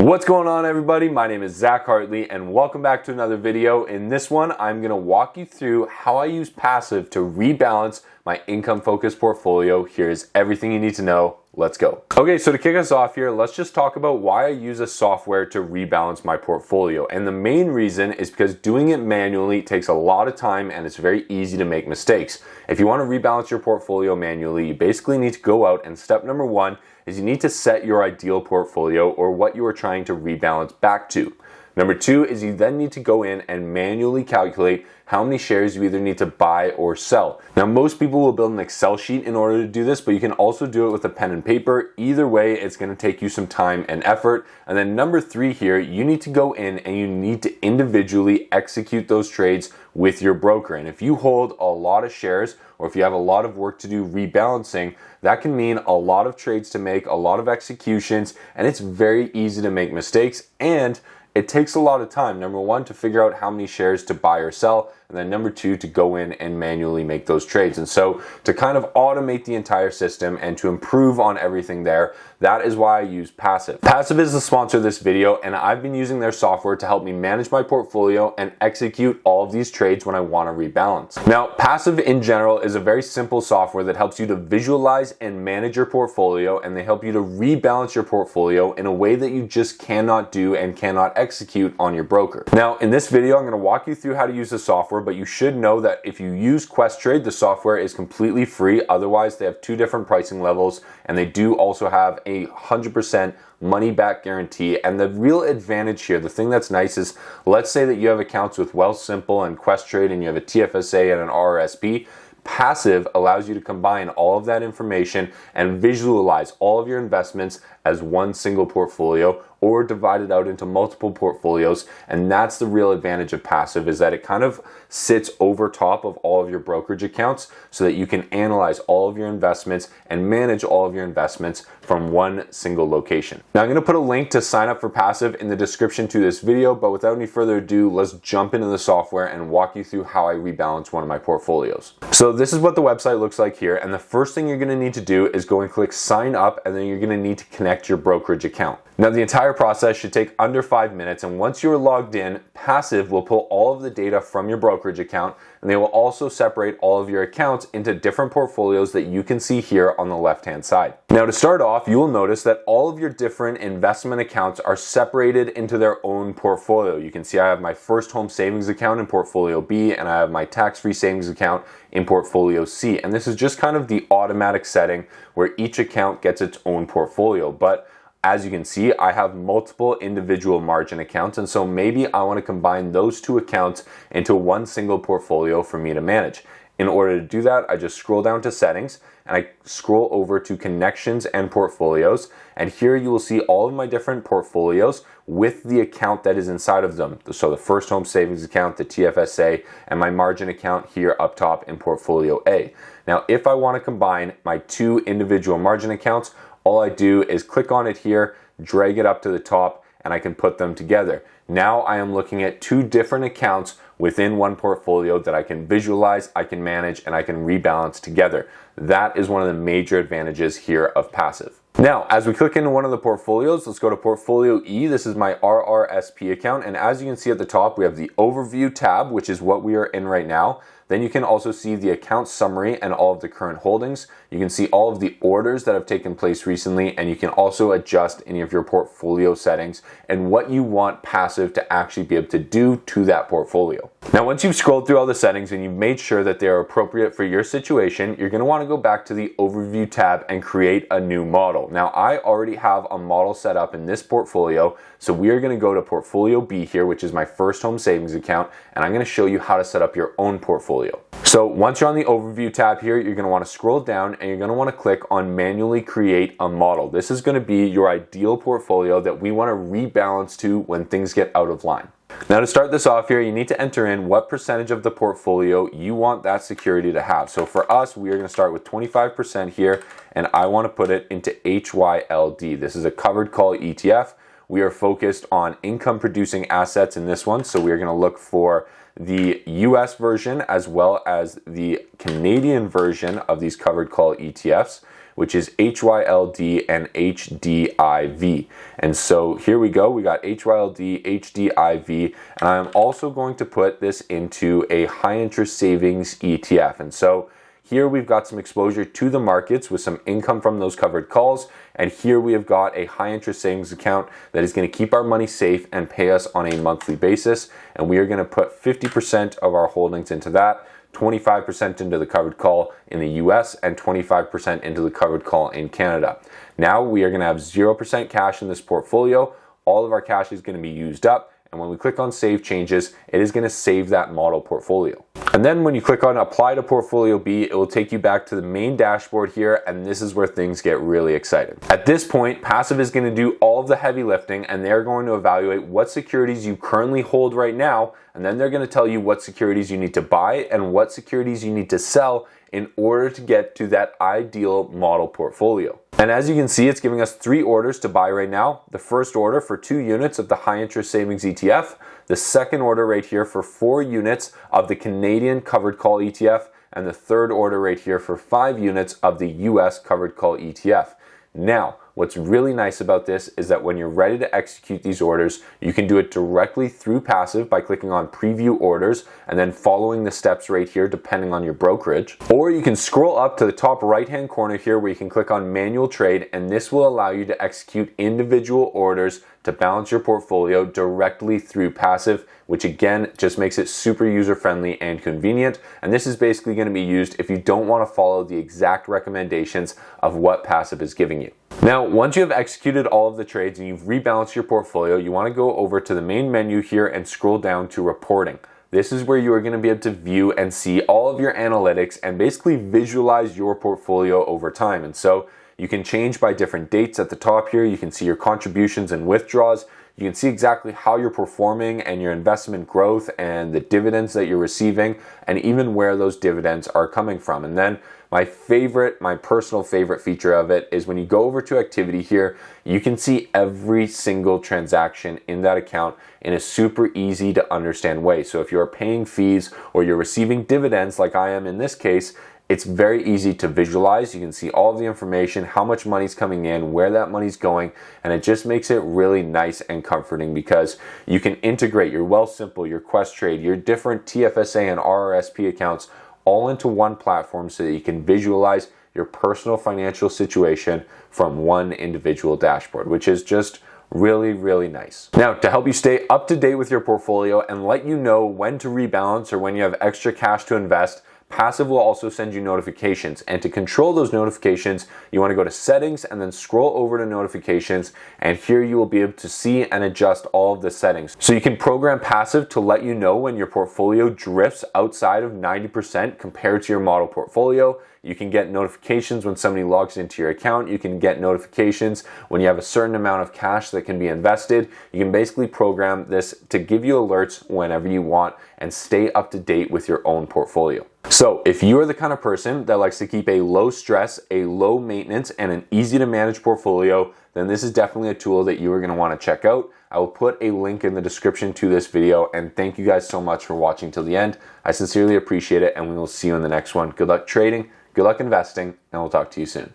What's going on, everybody? My name is Zach Hartley and welcome back to another video. In this one, I'm going to walk you through how I use passive to rebalance my income focused portfolio. Here's everything you need to know. Let's go. Okay, so to kick us off here, let's just talk about why I use a software to rebalance my portfolio. And the main reason is because doing it manually takes a lot of time and it's very easy to make mistakes. If you want to rebalance your portfolio manually, you basically need to go out and step number one is you need to set your ideal portfolio or what you are trying to rebalance back to. Number two is you then need to go in and manually calculate how many shares you either need to buy or sell. Now, most people will build an Excel sheet in order to do this, but you can also do it with a pen and paper. Either way, it's going to take you some time and effort. And then number three here, you need to go in and you need to individually execute those trades with your broker. And if you hold a lot of shares or if you have a lot of work to do rebalancing, that can mean a lot of trades to make, a lot of executions, and it's very easy to make mistakes. And it takes a lot of time, number one, to figure out how many shares to buy or sell, and then number two, to go in and manually make those trades. And so to kind of automate the entire system and to improve on everything there, that is why I use Passive. Passive is the sponsor of this video, and I've been using their software to help me manage my portfolio and execute all of these trades when I want to rebalance. Now, Passive in general is a very simple software that helps you to visualize and manage your portfolio, and they help you to rebalance your portfolio in a way that you just cannot do and cannot execute on your broker. Now, in this video, I'm going to walk you through how to use the software, but you should know that if you use Questrade, the software is completely free. Otherwise, they have two different pricing levels, and they do also have a 100% money back guarantee. And the real advantage here, the thing that's nice is, let's say that you have accounts with Wealthsimple and Questrade and you have a TFSA and an RRSP. Passive allows you to combine all of that information and visualize all of your investments as one single portfolio or divide it out into multiple portfolios. And that's the real advantage of Passive, is that it kind of sits over top of all of your brokerage accounts so that you can analyze all of your investments and manage all of your investments from one single location. Now, I'm going to put a link to sign up for Passive in the description to this video, but without any further ado, let's jump into the software and walk you through how I rebalance one of my portfolios. So this is what the website looks like here, and the first thing you're going to need to do is go and click sign up, and then you're going to need to connect your brokerage account. Now, the entire process should take under 5 minutes, and once you're logged in, Passive will pull all of the data from your brokerage account, and they will also separate all of your accounts into different portfolios that you can see here on the left-hand side. Now, to start off, you will notice that all of your different investment accounts are separated into their own portfolio. You can see I have my first home savings account in portfolio B, and I have my tax-free savings account in portfolio C. And this is just kind of the automatic setting where each account gets its own portfolio. But as you can see, I have multiple individual margin accounts, and so maybe I want to combine those two accounts into one single portfolio for me to manage. In order to do that, I just scroll down to settings and I scroll over to connections and portfolios, and here you will see all of my different portfolios with the account that is inside of them. So the first home savings account, the TFSA, and my margin account here up top in portfolio A. Now, if I want to combine my two individual margin accounts, all I do is click on it here, drag it up to the top, and I can put them together. Now I am looking at two different accounts within one portfolio that I can visualize, I can manage, and I can rebalance together. That is one of the major advantages here of Passive. Now, as we click into one of the portfolios, let's go to portfolio E. This is my RRSP account, and as you can see at the top, we have the overview tab, which is what we are in right now. Then you can also see the account summary and all of the current holdings. You can see all of the orders that have taken place recently, and you can also adjust any of your portfolio settings and what you want Passive to actually be able to do to that portfolio. Now, once you've scrolled through all the settings and you've made sure that they are appropriate for your situation, you're going to want to go back to the overview tab and create a new model. Now, I already have a model set up in this portfolio, so we are going to go to portfolio B here, which is my first home savings account, and I'm going to show you how to set up your own portfolio. So once you're on the overview tab here, you're going to want to scroll down and you're going to want to click on manually create a model. This is going to be your ideal portfolio that we want to rebalance to when things get out of line. Now, to start this off here, you need to enter in what percentage of the portfolio you want that security to have. So for us, we are going to start with 25% here, and I want to put it into HYLD. This is a covered call ETF. We are focused on income producing assets in this one, so we are going to look for the US version as well as the Canadian version of these covered call ETFs. which is HYLD and HDIV. And so here we go, we got HYLD, HDIV, and I'm also going to put this into a high interest savings ETF. And so here we've got some exposure to the markets with some income from those covered calls. And here we have got a high interest savings account that is going to keep our money safe and pay us on a monthly basis. And we are going to put 50% of our holdings into that, 25% into the covered call in the US, and 25% into the covered call in Canada. Now we are going to have 0% cash in this portfolio. All of our cash is going to be used up. And when we click on Save Changes, it is going to save that model portfolio. And then when you click on Apply to Portfolio B, it will take you back to the main dashboard here, and this is where things get really exciting. At this point, Passive is going to do all of the heavy lifting, and they're going to evaluate what securities you currently hold right now, and then they're going to tell you what securities you need to buy and what securities you need to sell in order to get to that ideal model portfolio. And as you can see, it's giving us 3 orders to buy right now. The first order for 2 units of the high interest savings ETF, the second order right here for 4 units of the Canadian covered call ETF, and the third order right here for 5 units of the US covered call ETF. Now, what's really nice about this is that when you're ready to execute these orders, you can do it directly through Passive by clicking on Preview Orders and then following the steps right here depending on your brokerage. Or you can scroll up to the top right-hand corner here where you can click on Manual Trade, and this will allow you to execute individual orders to balance your portfolio directly through Passive, which again just makes it super user-friendly and convenient. And this is basically going to be used if you don't want to follow the exact recommendations of what Passive is giving you. Now, once you have executed all of the trades and you've rebalanced your portfolio, you want to go over to the main menu here and scroll down to Reporting. This is where you are going to be able to view and see all of your analytics and basically visualize your portfolio over time. And so you can change by different dates at the top here. You can see your contributions and withdrawals. You can see exactly how you're performing and your investment growth and the dividends that you're receiving, and even where those dividends are coming from. And then my personal favorite feature of it is when you go over to activity here, you can see every single transaction in that account in a super easy to understand way. So if you're paying fees or you're receiving dividends like I am in this case, it's very easy to visualize. You can see all of the information, how much money's coming in, where that money's going, and it just makes it really nice and comforting because you can integrate your Wealthsimple, your Questrade, your different TFSA and RRSP accounts all into one platform so that you can visualize your personal financial situation from one individual dashboard, which is just really, really nice. Now, to help you stay up to date with your portfolio and let you know when to rebalance or when you have extra cash to invest, Passive will also send you notifications, and to control those notifications, you want to go to Settings and then scroll over to Notifications, and here you will be able to see and adjust all of the settings. So you can program Passive to let you know when your portfolio drifts outside of 90% compared to your model portfolio. You can get notifications when somebody logs into your account. You can get notifications when you have a certain amount of cash that can be invested. You can basically program this to give you alerts whenever you want and stay up to date with your own portfolio. So if you are the kind of person that likes to keep a low stress, a low maintenance, and an easy to manage portfolio, then this is definitely a tool that you are going to want to check out. I will put a link in the description to this video, and thank you guys so much for watching till the end. I sincerely appreciate it, and we will see you in the next one. Good luck trading, good luck investing, and we'll talk to you soon.